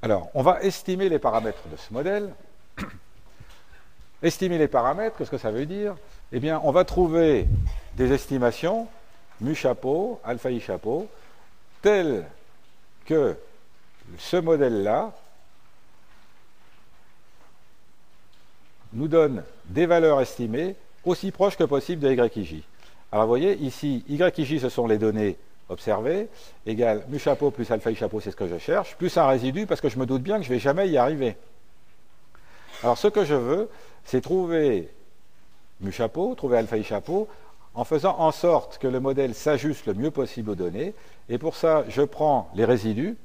Alors, on va estimer les paramètres de ce modèle. Estimer les paramètres, qu'est-ce que ça veut dire? Eh bien, on va trouver des estimations, mu chapeau, alpha i chapeau, telles que ce modèle-là nous donne des valeurs estimées aussi proches que possible de YIJ. Alors, vous voyez, ici, YIJ, ce sont les données observées, égale mu chapeau plus alpha i chapeau, c'est ce que je cherche, plus un résidu, parce que je me doute bien que je ne vais jamais y arriver. Alors, ce que je veux, c'est trouver mu chapeau, trouver alpha i chapeau, en faisant en sorte que le modèle s'ajuste le mieux possible aux données. Et pour ça, je prends les résidus,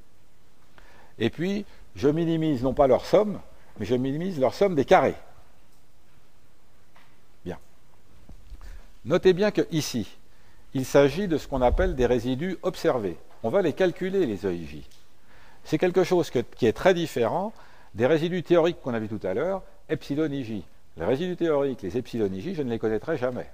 et puis je minimise non pas leur somme, mais je minimise leur somme des carrés. Bien. Notez bien que ici, il s'agit de ce qu'on appelle des résidus observés. On va les calculer, les EIJ. C'est quelque chose qui est très différent des résidus théoriques qu'on a vus tout à l'heure, epsilon IJ. Les résidus théoriques, les epsilon IJ, je ne les connaîtrai jamais.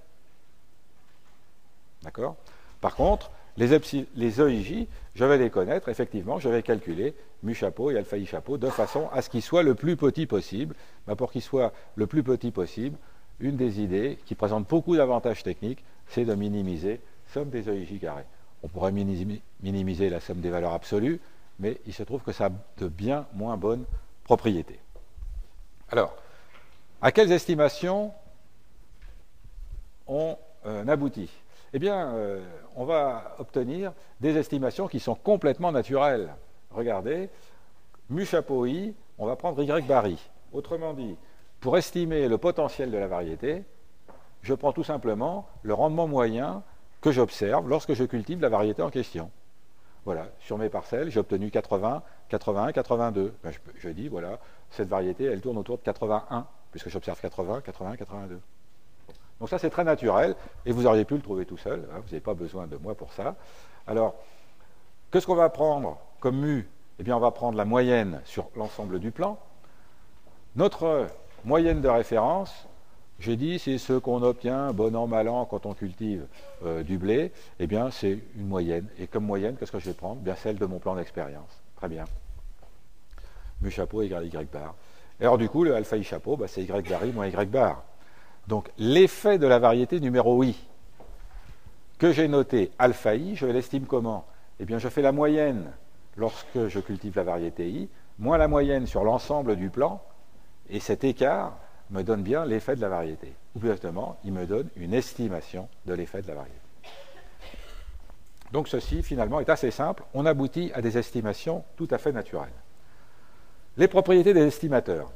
D'accord? Par contre, les EIJ, je vais les connaître, effectivement, je vais calculer mu chapeau et alpha i chapeau de façon à ce qu'ils soient le plus petit possible. Ben, pour qu'ils soient le plus petit possible, une des idées qui présente beaucoup d'avantages techniques, c'est de minimiser somme des EIJ carrés. On pourrait minimiser la somme des valeurs absolues, mais il se trouve que ça a de bien moins bonnes propriétés. Alors, à quelles estimations on aboutit? Eh bien, on va obtenir des estimations qui sont complètement naturelles. Regardez, mu chapeau i, on va prendre y bar i. Autrement dit, pour estimer le potentiel de la variété, je prends tout simplement le rendement moyen que j'observe lorsque je cultive la variété en question. Voilà, sur mes parcelles, j'ai obtenu 80, 81, 82. Ben, je dis, voilà, cette variété, elle tourne autour de 81, puisque j'observe 80, 81, 82. Donc ça, c'est très naturel, et vous auriez pu le trouver tout seul, hein, vous n'avez pas besoin de moi pour ça. Alors, qu'est-ce qu'on va prendre comme mu? Eh bien, on va prendre la moyenne sur l'ensemble du plan. Notre moyenne de référence, j'ai dit, c'est ce qu'on obtient, bon an, mal an, quand on cultive du blé. Eh bien, c'est une moyenne. Et comme moyenne, qu'est-ce que je vais prendre? Bien, celle de mon plan d'expérience. Très bien. Mu chapeau égale Y bar. Et alors, du coup, le alpha I chapeau, bah, c'est Y bar I moins Y bar. Donc, l'effet de la variété numéro I, que j'ai noté alpha I, je l'estime comment? Eh bien, je fais la moyenne lorsque je cultive la variété I, moins la moyenne sur l'ensemble du plan, et cet écart me donne bien l'effet de la variété. Ou plus exactement, il me donne une estimation de l'effet de la variété. Donc ceci, finalement, est assez simple. On aboutit à des estimations tout à fait naturelles. Les propriétés des estimateurs.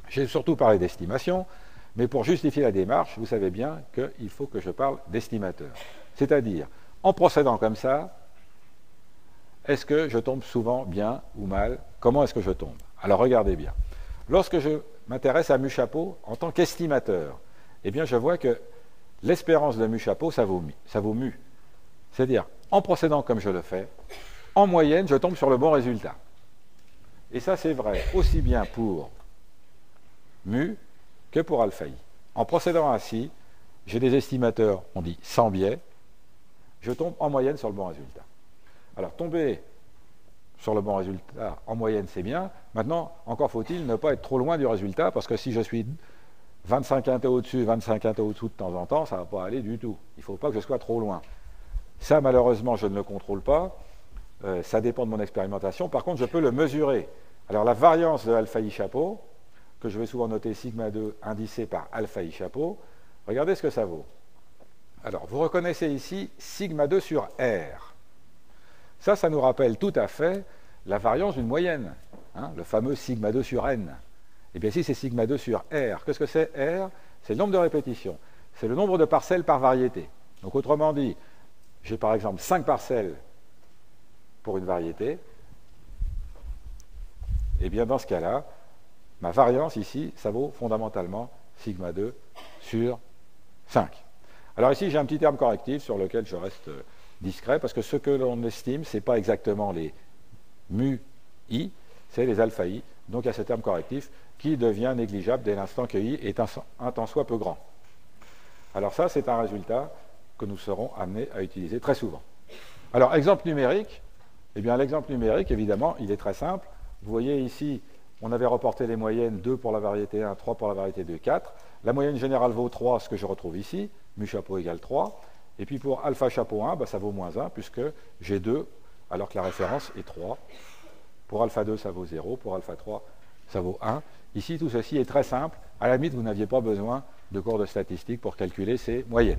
J'ai surtout parlé d'estimation, mais pour justifier la démarche, vous savez bien qu'il faut que je parle d'estimateur. C'est-à-dire, en procédant comme ça, est-ce que je tombe souvent bien ou mal? Comment est-ce que je tombe? Alors regardez bien. Lorsque je m'intéresse à mu chapeau en tant qu'estimateur, eh bien je vois que l'espérance de mu chapeau, ça vaut mu. C'est-à-dire, en procédant comme je le fais, en moyenne, je tombe sur le bon résultat. Et ça, c'est vrai aussi bien pour mu que pour alpha i. En procédant ainsi, j'ai des estimateurs, on dit sans biais, je tombe en moyenne sur le bon résultat. Alors, tomber sur le bon résultat en moyenne, c'est bien. Maintenant, encore faut-il ne pas être trop loin du résultat, parce que si je suis 25 quintets au-dessus, 25 quintets au-dessous de temps en temps, ça ne va pas aller du tout. Il ne faut pas que je sois trop loin. Ça, malheureusement, je ne le contrôle pas. Ça dépend de mon expérimentation. Par contre, je peux le mesurer. Alors, la variance de alpha i chapeau, que je vais souvent noter sigma 2 indicé par alpha i chapeau, regardez ce que ça vaut. Alors, vous reconnaissez ici sigma 2 sur R. Ça nous rappelle tout à fait la variance d'une moyenne, hein, le fameux sigma 2 sur N. Et bien ici, c'est sigma 2 sur R. Qu'est-ce que c'est R? C'est le nombre de répétitions. C'est le nombre de parcelles par variété. Donc, autrement dit, j'ai par exemple 5 parcelles pour une variété. Et bien dans ce cas-là, ma variance ici, ça vaut fondamentalement sigma 2 sur 5. Alors ici, j'ai un petit terme correctif sur lequel je reste discret, parce que ce que l'on estime, ce n'est pas exactement les mu i, c'est les alpha i. Donc il y a ce terme correctif qui devient négligeable dès l'instant que i est un tant soit peu grand. Alors ça, c'est un résultat que nous serons amenés à utiliser très souvent. Alors, exemple numérique, Eh bien, l'exemple numérique, évidemment, il est très simple. Vous voyez ici, on avait reporté les moyennes 2 pour la variété 1, 3 pour la variété 2, 4. La moyenne générale vaut 3, ce que je retrouve ici. Mu chapeau égale 3. Et puis pour alpha chapeau 1, ça vaut moins 1, puisque j'ai 2, alors que la référence est 3. Pour alpha 2, ça vaut 0. Pour alpha 3, ça vaut 1. Ici, tout ceci est très simple. À la limite, vous n'aviez pas besoin de cours de statistique pour calculer ces moyennes.